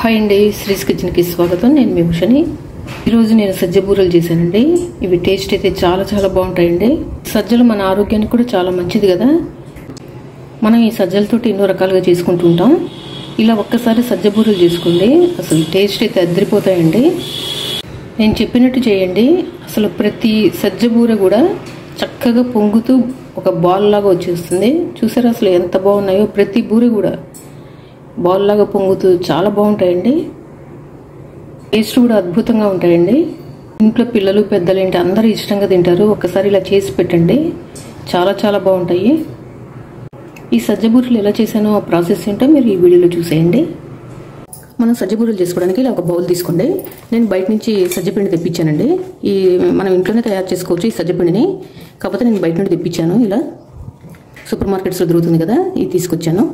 Hi అండి, శ్రీస్ కిచెన్కి స్వాగతం. నేను మీ ఉషని. ఈరోజు నేను సజ్జ బూరెలు చేశానండి. ఇవి టేస్ట్ అయితే చాలా చాలా బాగుంటాయండి. సజ్జలు మన ఆరోగ్యానికి కూడా చాలా మంచిది కదా. మనం ఈ సజ్జలతోటి ఎన్నో రకాలుగా చేసుకుంటూ ఉంటాం. ఇలా ఒక్కసారి సజ్జ బూరెలు చేసుకోండి, అసలు టేస్ట్ అయితే అద్దరిపోతాయండి. నేను చెప్పినట్టు చేయండి. అసలు ప్రతి సజ్జ బూరె కూడా చక్కగా పొంగుతూ ఒక బాల్ లాగా వచ్చేస్తుంది. చూసారా అసలు ఎంత బాగున్నాయో. ప్రతి బూరె కూడా బాల్ లాగా పొంగుతూ చాలా బాగుంటాయండి. టేస్ట్ కూడా అద్భుతంగా ఉంటాయండి. ఇంట్లో పిల్లలు పెద్దలు ఏంటి అందరూ ఇష్టంగా తింటారు. ఒకసారి ఇలా చేసి పెట్టండి, చాలా చాలా బాగుంటాయి. ఈ సజ్జ బూరెలు ఎలా చేశానో ఆ ప్రాసెస్ ఏంటో మీరు ఈ వీడియోలో చూసేయండి. మనం సజ్జ బూరెలు చేసుకోవడానికి ఇలా ఒక బౌల్ తీసుకోండి. నేను బయట నుంచి సజ్జపిండి తెప్పించానండి. ఈ మనం ఇంట్లోనే తయారు చేసుకోవచ్చు ఈ సజ్జపిండిని. కాకపోతే నేను బయట నుండి తెప్పించాను. ఇలా సూపర్ మార్కెట్స్లో దొరుకుతుంది కదా, ఇది తీసుకొచ్చాను.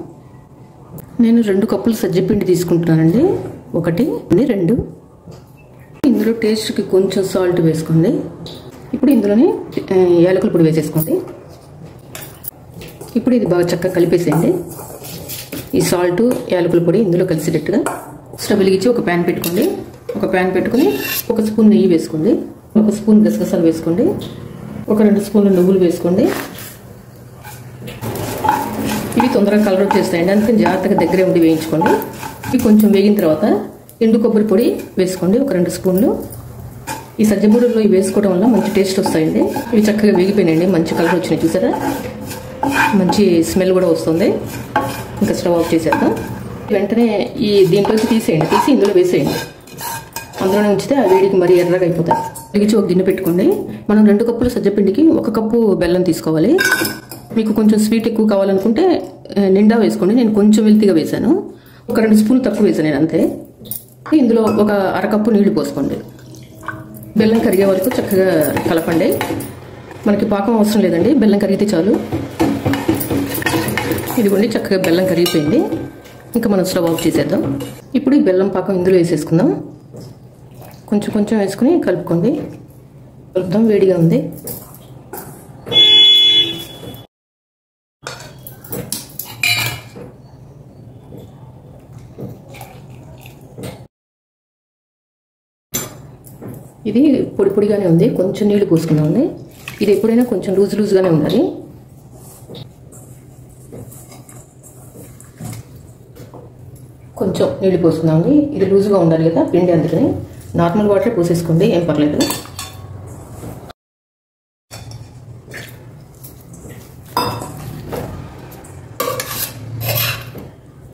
నేను 2 కప్పులు సజ్జపిండి తీసుకుంటున్నానండి. 1, 2. ఇందులో టేస్ట్కి కొంచెం సాల్ట్ వేసుకోండి. ఇప్పుడు ఇందులోనే యాలకుల పొడి వేసేసుకోండి. ఇప్పుడు ఇది బాగా చక్కగా కలిపేసేయండి. ఈ సాల్ట్ యాలకుల పొడి ఇందులో కలిసేటట్టుగా స్టవ్ వెలిగించి ఒక ప్యాన్ పెట్టుకోండి. ఒక ప్యాన్ పెట్టుకుని 1 స్పూన్ నెయ్యి వేసుకోండి. 1 స్పూన్ గసగసాలు వేసుకోండి. 2 స్పూన్ల నువ్వులు వేసుకోండి. ఇవి తొందరగా కలర్ వచ్చేస్తాయండి, అందుకని జాగ్రత్తగా దగ్గరే ఉండి వేయించుకోండి. ఇవి కొంచెం వేగిన తర్వాత ఎండు కొబ్బరి పొడి వేసుకోండి, 2 స్పూన్లు. ఈ సజ్జ బూరెల్లో ఇవి వేసుకోవడం వల్ల మంచి టేస్ట్ వస్తాయండి. ఇవి చక్కగా వేగిపోయినాయండి, మంచి కలర్ వచ్చినాయి చూసారా. మంచి స్మెల్ కూడా వస్తుంది. ఇంకా స్టవ్ ఆఫ్ చేసేద్దాం. వెంటనే ఈ దీంట్లోకి తీసేయండి, తీసి ఇందులో వేసేయండి. అందులోనే ఉంచితే ఆ వేడికి మరీ ఎర్రగా అయిపోతాయి. వెలిగించి ఒక గిన్నె పెట్టుకోండి. మనం 2 కప్పుల సజ్జపిండికి 1 కప్పు బెల్లం తీసుకోవాలి. మీకు కొంచెం స్వీట్ ఎక్కువ కావాలనుకుంటే నిండా వేసుకోండి. నేను కొంచెం వెల్తిగా వేసాను. 2 స్పూన్లు తక్కువ వేసాను నేను, అంతే. ఇందులో 1/2 కప్పు నీళ్లు పోసుకోండి. బెల్లం కరిగే వరకు చక్కగా కలపండి. మనకి పాకం అవసరం లేదండి, బెల్లం కరిగితే చాలు. ఇదిగోండి చక్కగా బెల్లం కరిగిపోయింది. ఇంకా మనం స్టవ్ ఆఫ్ చేసేద్దాం. ఇప్పుడు ఈ బెల్లం పాకం ఇందులో వేసేసుకుందాం. కొంచెం కొంచెం వేసుకుని కలుపుకోండి. కలుపుదాం, వేడిగా ఉంది. ఇది పొడి పొడిగానే ఉంది, కొంచెం నీళ్లు పోసుకుందామండి. ఇది ఎప్పుడైనా కొంచెం లూజ్గానే ఉండాలి. కొంచెం నీళ్లు పోసుకుందామండి. ఇది లూజ్గా ఉండాలి కదా పిండి, అందుకని నార్మల్ వాటర్ పోసేసుకోండి, ఏం పర్లేదు.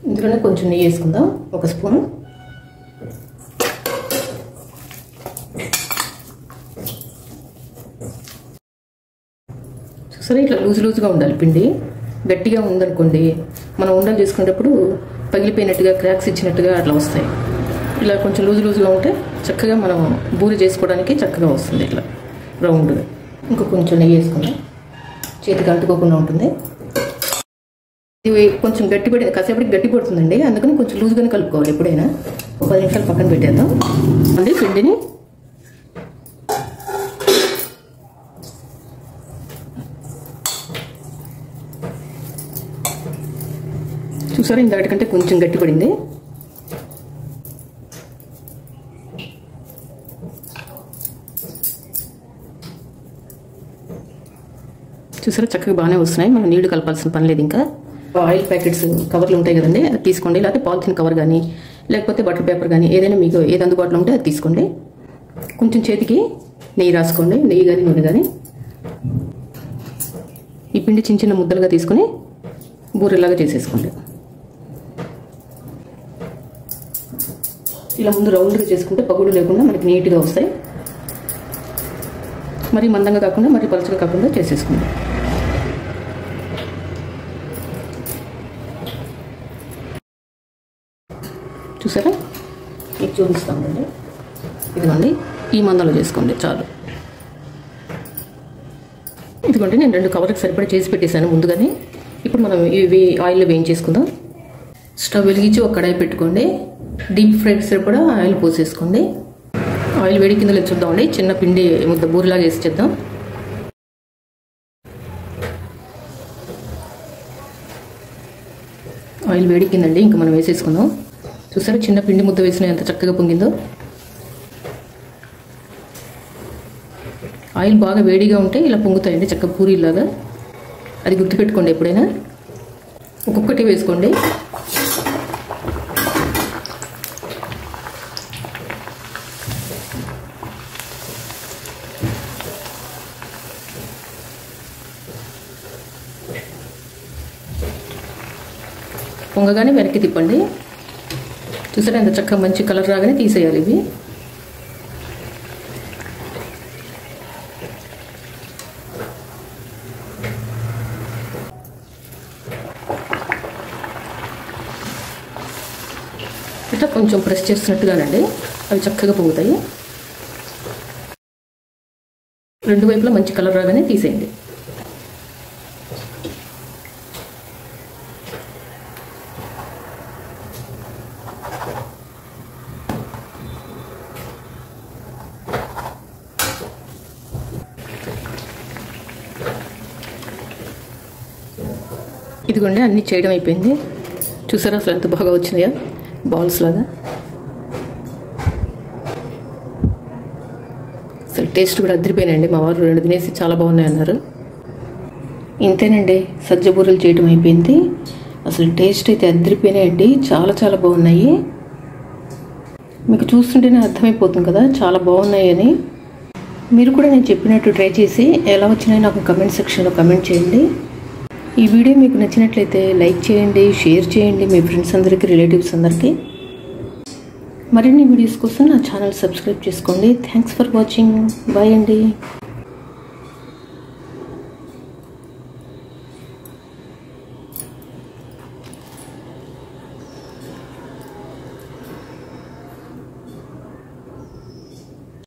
ఇందులోనే కొంచెం నెయ్యి వేసుకుందాం, 1 స్పూను. సరే, ఇట్లా లూజ్గా ఉండాలి పిండి. గట్టిగా ఉందనుకోండి, మనం ఉండలు చేసుకునేటప్పుడు పగిలిపోయినట్టుగా క్రాక్స్ ఇచ్చినట్టుగా అట్లా వస్తాయి. ఇలా కొంచెం లూజ్గా ఉంటే చక్కగా మనం బూరి చేసుకోవడానికి చక్కగా వస్తుంది, ఇట్లా రౌండ్గా. ఇంకా కొంచెం నెయ్యి వేసుకుందాం, చేతికి అంటుకోకుండా ఉంటుంది. ఇది కొంచెం గట్టిపడి కాసేపటికి గట్టి పడుతుందండి, అందుకని కొంచెం లూజ్గానే కలుపుకోవాలి. ఎప్పుడైనా 10 నిమిషాలు పక్కన పెట్టేద్దాం అండి పిండిని. చూసారా, ఇంతకంటే కొంచెం గట్టి పడింది. చూసారా, చక్కగా బాగానే వస్తున్నాయి. మనం నీళ్లు కలపాల్సిన పని లేదు. ఇంకా ఆయిల్ ప్యాకెట్స్ కవర్లు ఉంటాయి కదండి, అది తీసుకోండి. లేకపోతే పాలిథిన్ కవర్ కానీ, లేకపోతే బటర్ పేపర్ కానీ, ఏదైనా మీకు ఏది అందుబాటులో ఉంటే అది తీసుకోండి. కొంచెం చేతికి నెయ్యి రాసుకోండి, నెయ్యి కానీ నూనె కానీ. ఈ పిండి చిన్న చిన్న ముద్దలుగా తీసుకొని బూరెలాగా చేసేసుకోండి. ఇలా ముందు రౌండ్గా చేసుకుంటే పగుడు లేకుండా మనకి నీట్గా వస్తాయి. మరీ మందంగా కాకుండా మరీ పలుచగా కాకుండా చేసేసుకోండి. చూసారా, మీకు చూపిస్తామండి. ఇదిగోండి, ఈ మందంలో చేసుకోండి చాలు. ఇదిగోండి, నేను 2 కవర్లకు సరిపడా చేసి పెట్టేశాను ముందుగానే. ఇప్పుడు మనం ఇవి ఆయిల్లో వేయించేసుకుందాం. స్టవ్ వెలిగించి ఒక కడాయి పెట్టుకోండి. డీప్ ఫ్రైకి సరిపడా ఆయిల్ పోసేసుకోండి. ఆయిల్ వేడి కింద చూద్దామండి. చిన్న పిండి ముద్ద బూరెలాగా వేసి చేద్దాం. ఆయిల్ వేడికిందండి, ఇంకా మనం వేసేసుకుందాం. చూసారా చిన్న పిండి ముద్ద వేసిన ఎంత చక్కగా పొంగిందో. ఆయిల్ బాగా వేడిగా ఉంటే ఇలా పొంగుతాయండి చక్కగా పూరీలాగా. అది గుర్తుపెట్టుకోండి, ఎప్పుడైనా ఒక్కొక్కటి వేసుకోండి. పొంగగానే వెనక్కి తిప్పండి. చూసారా ఎంత చక్కగా మంచి కలర్ రాగానే తీసేయాలి ఇవి. ఇట్లా కొంచెం ప్రెస్ చేస్తున్నట్టుగానండి అవి చక్కగా పొంగుతాయి. రెండు వైపులా మంచి కలర్ రాగానే తీసేయండి. ఇదిగోండి అన్నీ చేయడం అయిపోయింది. చూసారా అసలు ఎంత బాగా వచ్చినాయో బాల్స్ లాగా. అసలు టేస్ట్ కూడా అదిరిపోయినాయండి. మా వారు 2 తినేసి చాలా బాగున్నాయి అన్నారు. ఇంతేనండి, సజ్జ బూరెలు చేయడం అయిపోయింది. అసలు టేస్ట్ అయితే అదిరిపోయినాయండి, చాలా చాలా బాగున్నాయి. మీకు చూస్తుంటేనే అర్థమైపోతుంది కదా చాలా బాగున్నాయి అని. మీరు కూడా నేను చెప్పినట్టు ట్రై చేసి ఎలా వచ్చినాయో నాకు కమెంట్ సెక్షన్లో కమెంట్ చేయండి. ఈ వీడియో మీకు నచ్చినట్లయితే లైక్ చేయండి, షేర్ చేయండి మీ ఫ్రెండ్స్ అందరికీ, రిలేటివ్స్ అందరికీ. మరిన్ని వీడియోస్ కోసం నా ఛానల్ సబ్స్క్రైబ్ చేసుకోండి. Thanks for watching. బాయ్ అండి.